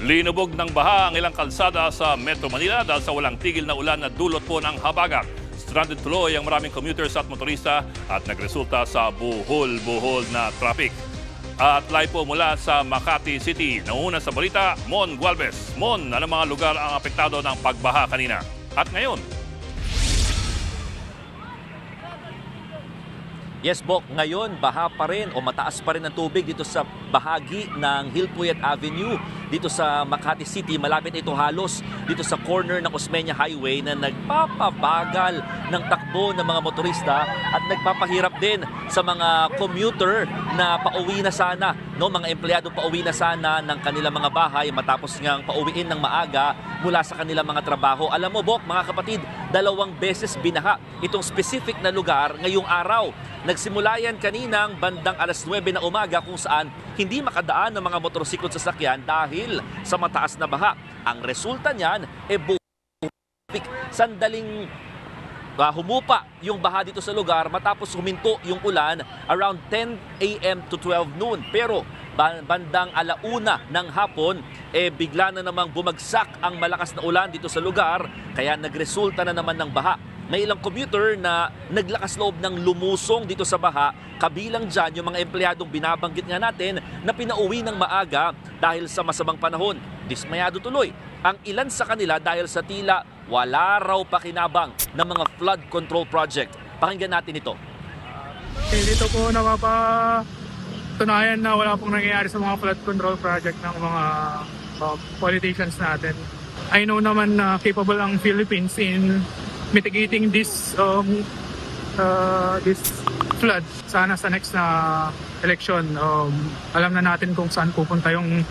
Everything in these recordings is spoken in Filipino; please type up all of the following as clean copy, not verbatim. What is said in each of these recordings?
Linubog ng baha ang ilang kalsada sa Metro Manila dahil sa walang tigil na ulan na dulot po ng habagat. Stranded tuloy ang maraming commuters at motorista at nagresulta sa buhol-buhol na traffic. At live po mula sa Makati City. Nauna sa balita, Mon Gualvez. Mon, ano mga lugar ang apektado ng pagbaha kanina? At ngayon? Yes, Bok, ngayon baha pa rin o mataas pa rin ang tubig dito sa bahagi ng Hillpuyat Avenue dito sa Makati City. Malapit ito halos dito sa corner ng Osmeña Highway na nagpapabagal ng takbo ng mga motorista at nagpapahirap din sa mga commuter na pauwi na sana, no? Mga empleyado pauwi na sana ng kanilang mga bahay matapos ngang pauwiin ng maaga mula sa kanilang mga trabaho. Alam mo, Bok, mga kapatid, 2 beses binaha itong specific na lugar ngayong araw. Nagsimula yan kaninang bandang alas 9 na umaga kung saan hindi makadaan ng mga motorsiklo sa sasakyan dahil sa mataas na baha. Ang resulta niyan, sandaling humupa yung baha dito sa lugar matapos huminto yung ulan around 10 a.m. to 12 noon. Pero bandang alauna ng hapon, bigla na namang bumagsak ang malakas na ulan dito sa lugar kaya nagresulta na naman ng baha. May ilang commuter na naglakas loob ng lumusong dito sa baha, kabilang dyan yung mga empleyadong binabanggit nga natin na pinauwi ng maaga dahil sa masamang panahon. Dismayado tuloy ang ilan sa kanila dahil sa tila wala raw pakinabang ng mga flood control project. Pakinggan natin ito. Dito po napapatunayan na wala pong nangyayari sa mga flood control project ng mga politicians natin. I know naman na capable ang Philippines in mitigating this flood. Sana sa next na election, alam na natin kung saan pupunta yung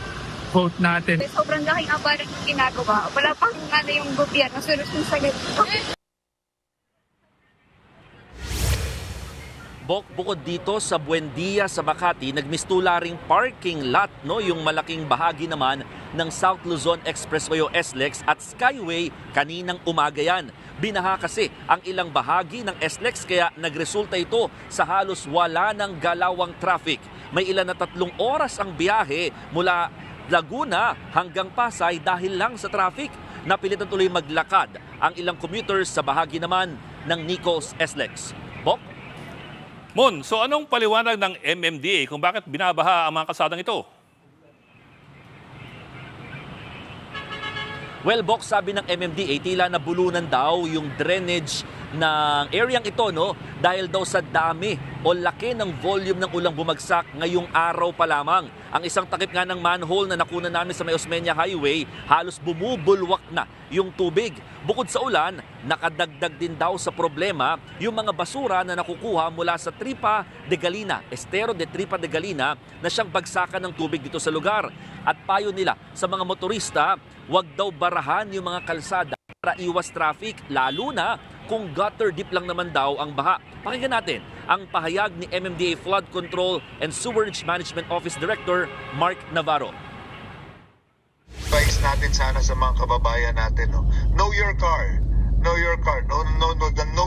vote natin. Sobrang laking abaran ng ginagawa. Wala pang yung gobyerno solusyon sa ganito. Bukod dito sa Buendia sa Makati, nagmistula ring parking lot, no? Yung malaking bahagi naman ng South Luzon Expressway o SLEX at Skyway kaninang umaga yan. Binaha kasi ang ilang bahagi ng SLEX kaya nagresulta ito sa halos wala ng galawang traffic. May ilan na 3 oras ang biyahe mula Laguna hanggang Pasay dahil lang sa traffic. Napilitan tuloy maglakad ang ilang commuters sa bahagi naman ng Nicos SLEX. Bok? Mon, so anong paliwanag ng MMDA kung bakit binabaha ang mga kalsadang ito? Well, Bok, sabi ng MMDA, tila nabulunan daw yung drainage ng areang ito, no? Dahil daw sa dami o laki ng volume ng ulang bumagsak ngayong araw pa lamang. Ang isang takip nga ng manhole na nakunan namin sa may Osmeña Highway, halos bumubulwak na yung tubig. Bukod sa ulan, nakadagdag din daw sa problema yung mga basura na nakukuha mula sa Tripa de Galina, Estero de Tripa de Galina, na siyang bagsakan ng tubig dito sa lugar. At payo nila sa mga motorista, huwag daw barahan yung mga kalsada para iwas traffic, lalo na kung gutter deep lang naman daw ang baha. Pakinggan natin ang pahayag ni MMDA Flood Control and Sewerage Management Office Director Mark Navarro. Advice natin sana sa mga kababayan natin, no? Know your car. Know your car. Know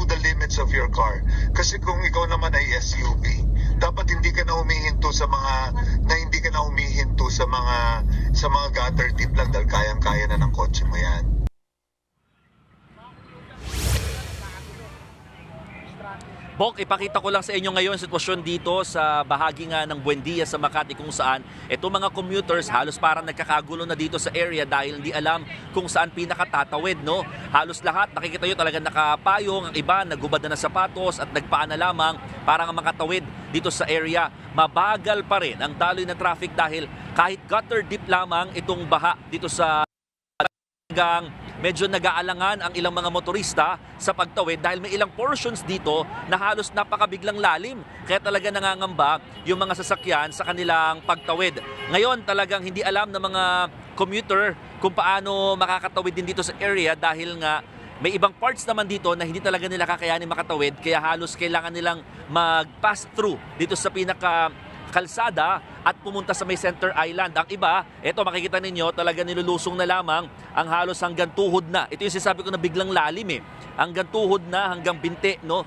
the limits of your car. Kasi kung ikaw naman ay SUV, dapat hindi ka na humihinto sa mga gutter deep lang dahil kayang-kaya na ng kotse mo yan. Bok, ipakita ko lang sa inyo ngayon sitwasyon dito sa bahagi nga ng Buendia sa Makati kung saan itong mga commuters halos parang nagkakagulo na dito sa area dahil hindi alam kung saan pinakatatawid, no? Halos lahat, nakikita nyo talaga nakapayong, ang iba nagubad na ng sapatos at nagpaan na lamang para nga makatawid dito sa area. Mabagal pa rin ang daloy na traffic dahil kahit gutter deep lamang itong baha dito sa hanggang medyo nag-aalangan ang ilang mga motorista sa pagtawid dahil may ilang portions dito na halos napakabiglang lalim. Kaya talaga nangangamba yung mga sasakyan sa kanilang pagtawid. Ngayon talagang hindi alam ng mga commuter kung paano makakatawid din dito sa area dahil nga may ibang parts naman dito na hindi talaga nila kakayanin makatawid kaya halos kailangan nilang mag-pass through dito sa kalsada at pumunta sa may Center Island. Ang iba, eto makikita ninyo, talaga nilulusong na lamang ang halos hanggang tuhod na. Ito yung sinasabi ko na biglang lalim hanggang tuhod na, hanggang binti, no,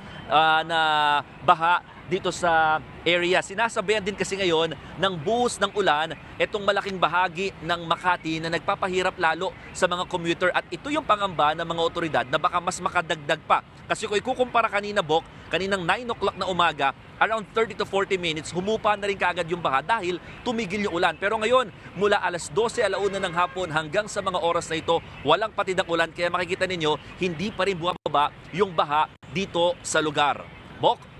na baha dito sa area. Sinasabayan din kasi ngayon ng buhos ng ulan itong malaking bahagi ng Makati na nagpapahirap lalo sa mga commuter at ito yung pangamba ng mga otoridad na baka mas makadagdag pa. Kasi kung ikukumpara kanina, Bok, kaninang 9 o'clock na umaga, around 30 to 40 minutes, humupa na rin kaagad yung baha dahil tumigil yung ulan. Pero ngayon, mula alas 12, alauna ng hapon hanggang sa mga oras na ito, walang patid ng ulan. Kaya makikita ninyo, hindi pa rin bumababa yung baha dito sa lugar. Bok?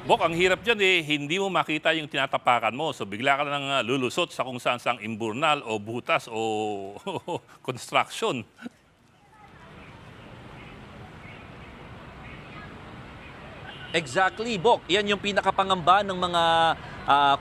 Bok, ang hirap dyan hindi mo makita yung tinatapakan mo. So bigla ka nang lulusot sa kung saan sang imburnal o butas o construction. Exactly, Bok. Yan yung pinakapangamba ng mga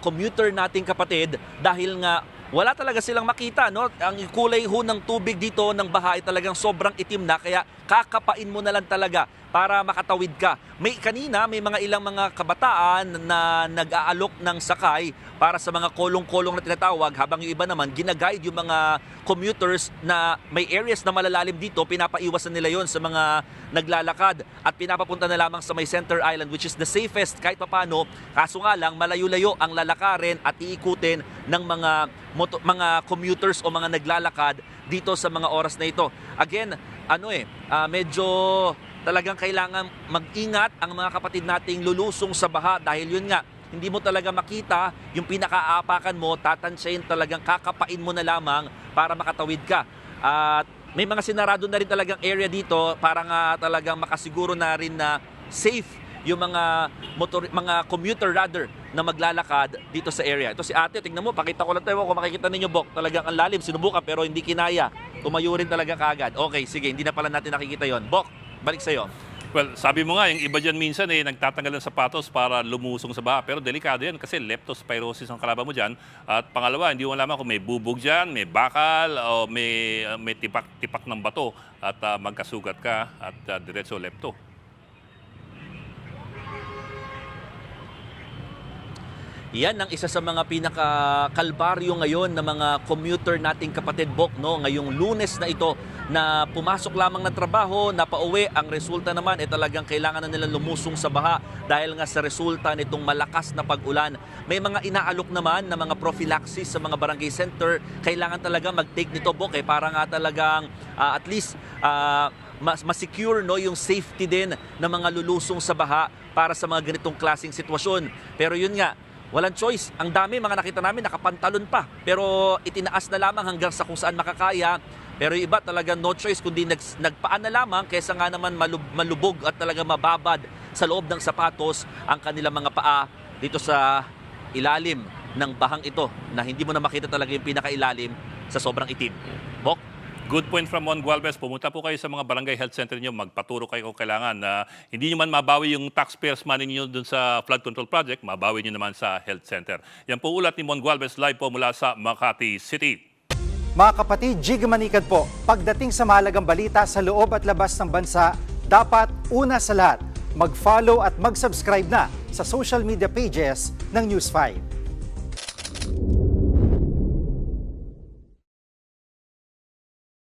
commuter nating kapatid dahil nga wala talaga silang makita, no? Ang kulay ho ng tubig dito ng baha ay talagang sobrang itim na kaya kakapain mo na lang talaga para makatawid ka. Kanina may mga ilang mga kabataan na nag-aalok ng sakay para sa mga kolong-kolong na tinatawag habang yung iba naman ginaguide yung mga commuters na may areas na malalalim dito, pinapaiwasan nila yon sa mga naglalakad at pinapapunta na lamang sa may Center Island which is the safest kahit papano. Kaso nga lang malayo-layo ang lalakarin at iikutin ng mga commuters o mga naglalakad dito sa mga oras na ito. Again, medyo talagang kailangan mag-ingat ang mga kapatid nating lulusong sa baha dahil yun nga, hindi mo talaga makita yung pinakaapakan mo, tatansyahin talagang kakapain mo na lamang para makatawid ka. At may mga sinarado na rin talagang area dito para nga talagang makasiguro na rin na safe yung mga commuter rather na maglalakad dito sa area. Ito si ate, tingnan mo, pakita ko lang tayo kung makikita ninyo, Bok. Talagang ang lalim, sinubukan pero hindi kinaya. Tumayo rin talaga kaagad. Okay, sige, hindi na pala natin nakikita yon. Bok, balik sa'yo. Well, sabi mo nga, yung iba dyan minsan nagtatanggal ng sapatos para lumusong sa baha. Pero delikado yan kasi leptospirosis ang kalaban mo dyan. At pangalawa, hindi mo malaman kung may bubog dyan, may bakal, o may tipak ng bato at magkasugat ka at diretso lepto. Yan ang isa sa mga pinaka-kalbaryo ngayon ng mga commuter nating kapatid, Bok, no? Ngayong Lunes na ito na pumasok lamang ng trabaho, na pauwi, ang resulta naman ay talagang kailangan na nilang lumusong sa baha dahil nga sa resulta nitong malakas na pag-ulan. May mga inaalok naman na mga prophylaxis sa mga barangay center. Kailangan talaga mag-take nito, Bok, para nga talagang at least mas-secure, no, yung safety din ng mga lulusong sa baha para sa mga ganitong klaseng sitwasyon. Pero yun nga, walang choice. Ang dami mga nakita namin nakapantalon pa. Pero itinaas na lamang hanggang sa kung saan makakaya. Pero yung iba talaga no choice kundi nagpaan na lamang kaysa nga naman malubog at talaga mababad sa loob ng sapatos ang kanilang mga paa dito sa ilalim ng bahang ito na hindi mo na makita talaga yung pinakailalim sa sobrang itim. Bok? Good point from Juan Gualvez. Pumunta po kayo sa mga barangay health center niyo, magpaturo kayo kung kailangan na hindi niyo man mabawi yung taxpayers money niyo dun sa flood control project, mabawi niyo naman sa health center. Yan po ulat ni Juan Gualvez live po mula sa Makati City. Mga kapatid, Jig Manikad po. Pagdating sa mahalagang balita sa loob at labas ng bansa, dapat una sa lahat, mag-follow at mag-subscribe na sa social media pages ng News 5.